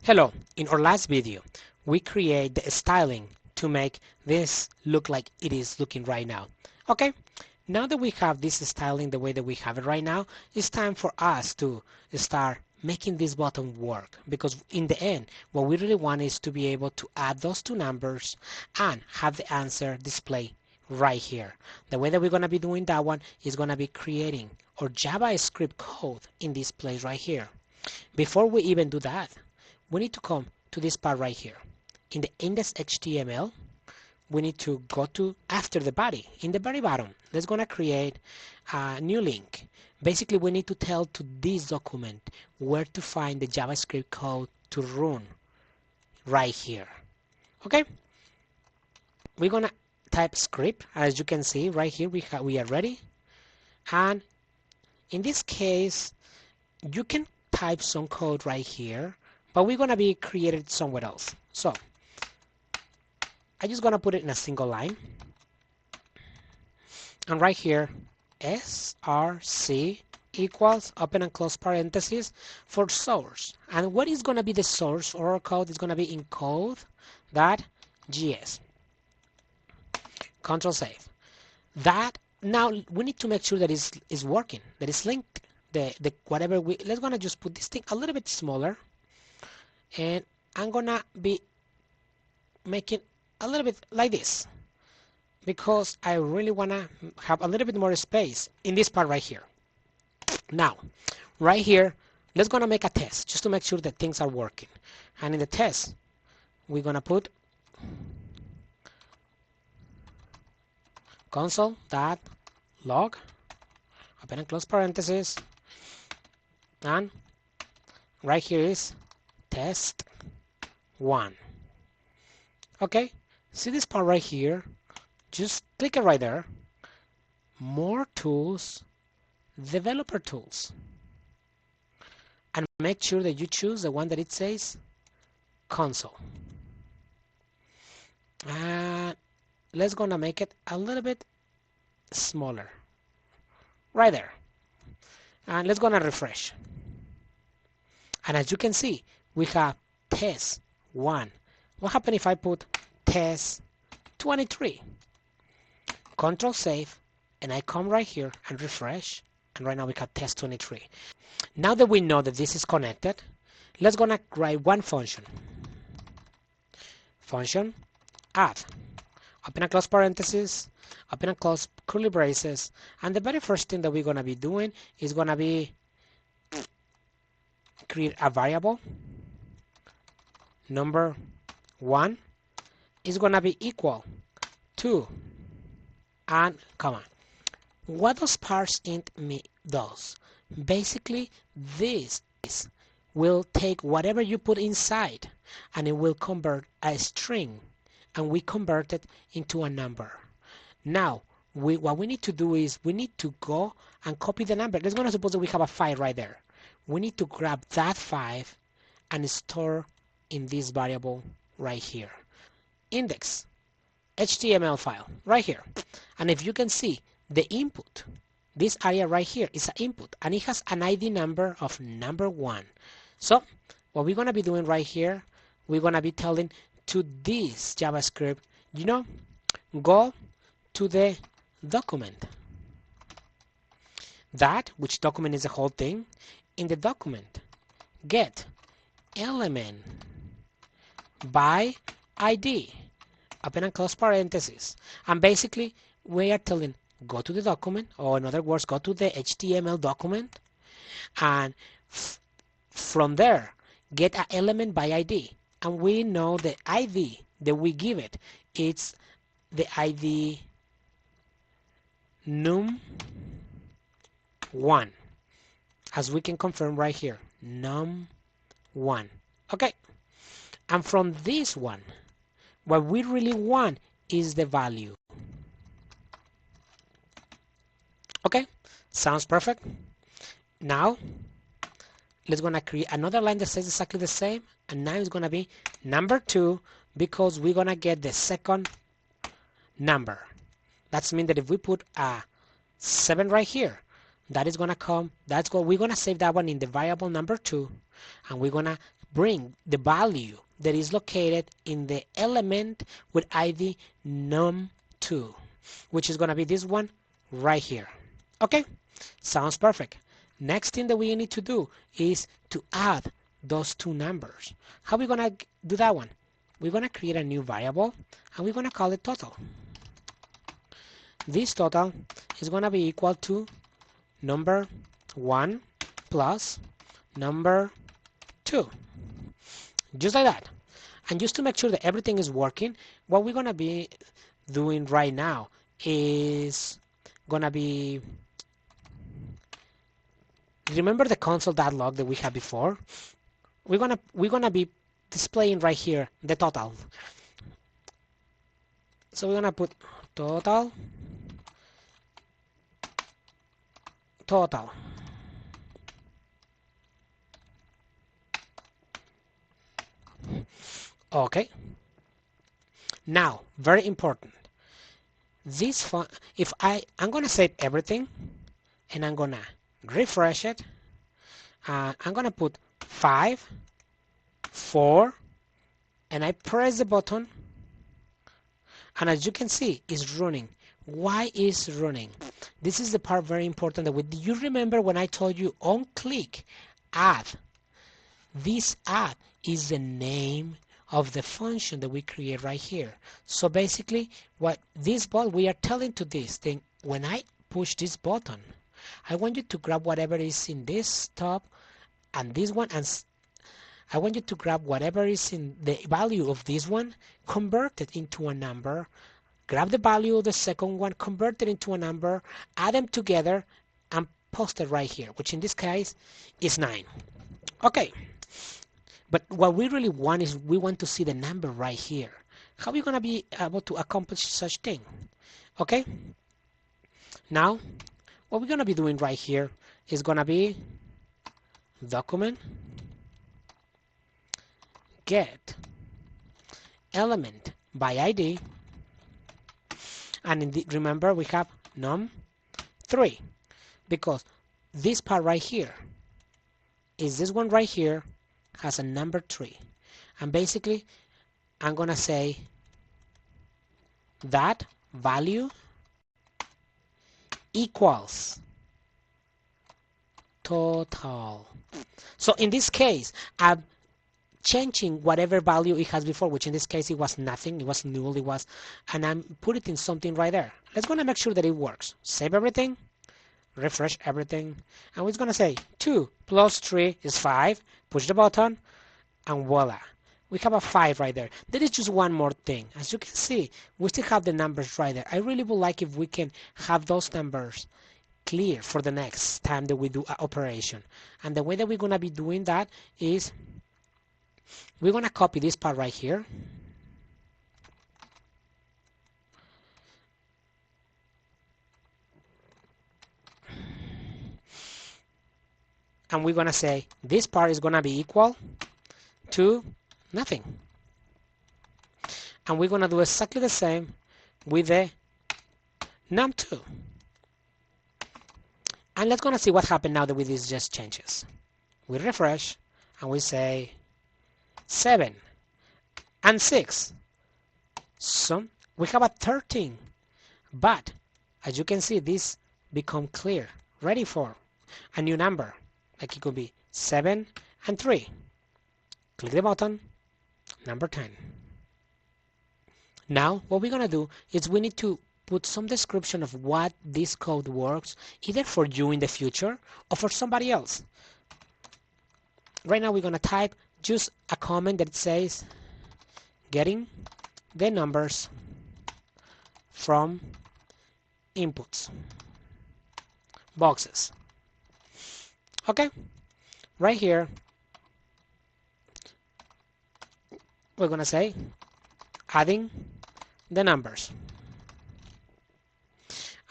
Hello, in our last video, we create the styling to make this look like it is looking right now. Okay, now that we have this styling the way that we have it right now, it's time for us to start making this button work, because in the end, what we really want is to be able to add those two numbers and have the answer display right here. The way that we're going to be doing that one is going to be creating our JavaScript code in this place right here. Before we even do that, we need to come to this part right here. In the index.html, we need to go to after the body. In the very bottom, let's gonna create a new link. Basically, we need to tell to this document where to find the JavaScript code to run right here. Okay? We're gonna type script. As you can see right here, we are ready. And in this case, you can type some code right here, but we're gonna be created somewhere else. So I'm just gonna put it in a single line, and right here src equals open and close parentheses for source. And what is gonna be the source for our code is gonna be in code.js. Control save. That now we need to make sure that is working, that is linked. The whatever let's gonna just put this thing a little bit smaller, and I'm gonna be making a little bit like this because I really wanna have a little bit more space in this part right here. Now, right here, let's gonna make a test just to make sure that things are working. And in the test, we're gonna put console.log open and close parentheses, and right here is test 1. Okay, see this part right here? Just click it right there. More tools, developer tools, and make sure that you choose the one that it says console. And let's gonna make it a little bit smaller right there, and let's gonna refresh. And as you can see, we have test 1. What happens if I put test 23? Control save, and I come right here and refresh, and right now we got test 23. Now that we know that this is connected, let's gonna write one function. Function add open and close parentheses, open and close curly braces, and the very first thing that we're gonna be doing is gonna be create a variable. Number 1 is gonna be equal to, and comma. What does parseInt does? Basically, this will take whatever you put inside, and it will convert a string, and we convert it into a number. Now, what we need to do is we need to go and copy the number. Let's go and suppose that we have a 5 right there. We need to grab that 5 and store in this variable right here. Index HTML file right here. And if you can see the input, this area right here is an input, and it has an ID number of number 1. So what we're gonna be doing right here, we're gonna be telling to this JavaScript, go to the document. That, which document is the whole thing, in the document, get element by ID, open and close parentheses. And basically, we are telling go to the document, or in other words, go to the HTML document, and from there, get an element by ID. And we know the ID that we give it, it's the ID num1, as we can confirm right here, num1. Okay, and from this one, what we really want is the value. Okay, sounds perfect. Now, let's gonna create another line that says exactly the same, and now it's gonna be number 2, because we're gonna get the second number. That's mean that if we put a 7 right here, that is gonna come, we're gonna save that one in the variable number 2, and we're gonna bring the value that is located in the element with ID num2, which is going to be this one right here. Okay, sounds perfect. Next thing that we need to do is to add those two numbers. How are we going to do that one? We're going to create a new variable and we're going to call it total. This total is going to be equal to number 1 plus number 2. Just like that. And just to make sure that everything is working, what we're going to be doing right now is going to be, remember the console.log that we had before? We're gonna be displaying right here the total. So we're gonna put total. Okay. Now, very important. If I'm gonna save everything, and I'm gonna refresh it. I'm gonna put 5, 4, and I press the button, and as you can see, it's running. Why is running? This is the part very important. Do you remember when I told you on click add? This add is the name of the function that we create right here. So basically, what this button, we are telling to this thing, when I push this button, I want you to grab whatever is in this top and this one, and I want you to grab whatever is in the value of this one, convert it into a number, grab the value of the second one, convert it into a number, add them together, and post it right here, which in this case is 9. Okay, but what we really want is we want to see the number right here. How are we going to be able to accomplish such thing? Okay, now what we're going to be doing right here is going to be document get element by ID, and remember we have num3 because this part right here is this one right here has a number 3, and basically I'm gonna say that value equals total. So in this case I'm changing whatever value it has before, which in this case it was nothing, it was null, and I'm putting it in something right there. Let's gonna make sure that it works. Save everything, refresh everything, and we're gonna say 2 plus 3 is 5, push the button, and voila, we have a 5 right there. There is just one more thing. As you can see, we still have the numbers right there. I really would like if we can have those numbers clear for the next time that we do an operation. And the way that we're gonna be doing that is we're going to copy this part right here. And we're going to say this part is going to be equal to nothing. And we're going to do exactly the same with the num2. And let's going to see what happened now that with these just changes. We refresh and we say 7 and 6. So we have a 13, but as you can see, this become clear, ready for a new number. Like it could be 7 and 3. Click the button, number 10. Now what we're gonna do is we need to put some description of what this code works, either for you in the future or for somebody else. Right now we're gonna type just a comment that says getting the numbers from inputs boxes. Okay, right here we're gonna say adding the numbers,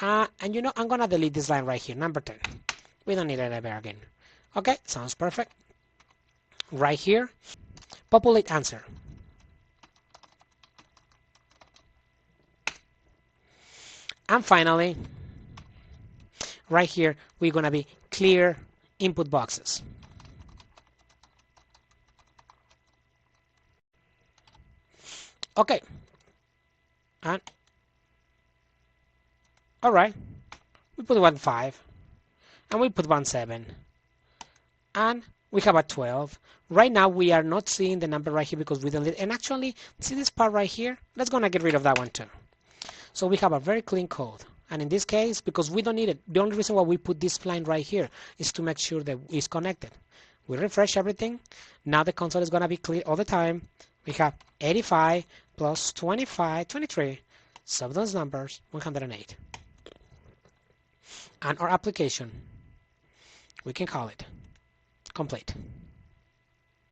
and you know I'm gonna delete this line right here, number 10. We don't need it ever again. Okay, sounds perfect. Right here, populate answer. And finally, right here, we're going to be clear input boxes. Okay, and all right, we put 1 5 and we put 1 7 and we have a 12. Right now we are not seeing the number right here because we deleted. And actually, see this part right here? Let's gonna get rid of that one too. So we have a very clean code. And in this case, because we don't need it, the only reason why we put this line right here is to make sure that it's connected. We refresh everything. Now the console is gonna be clear all the time. We have 85 plus 25, 23. Sum those numbers, 108. And our application, we can call it complete.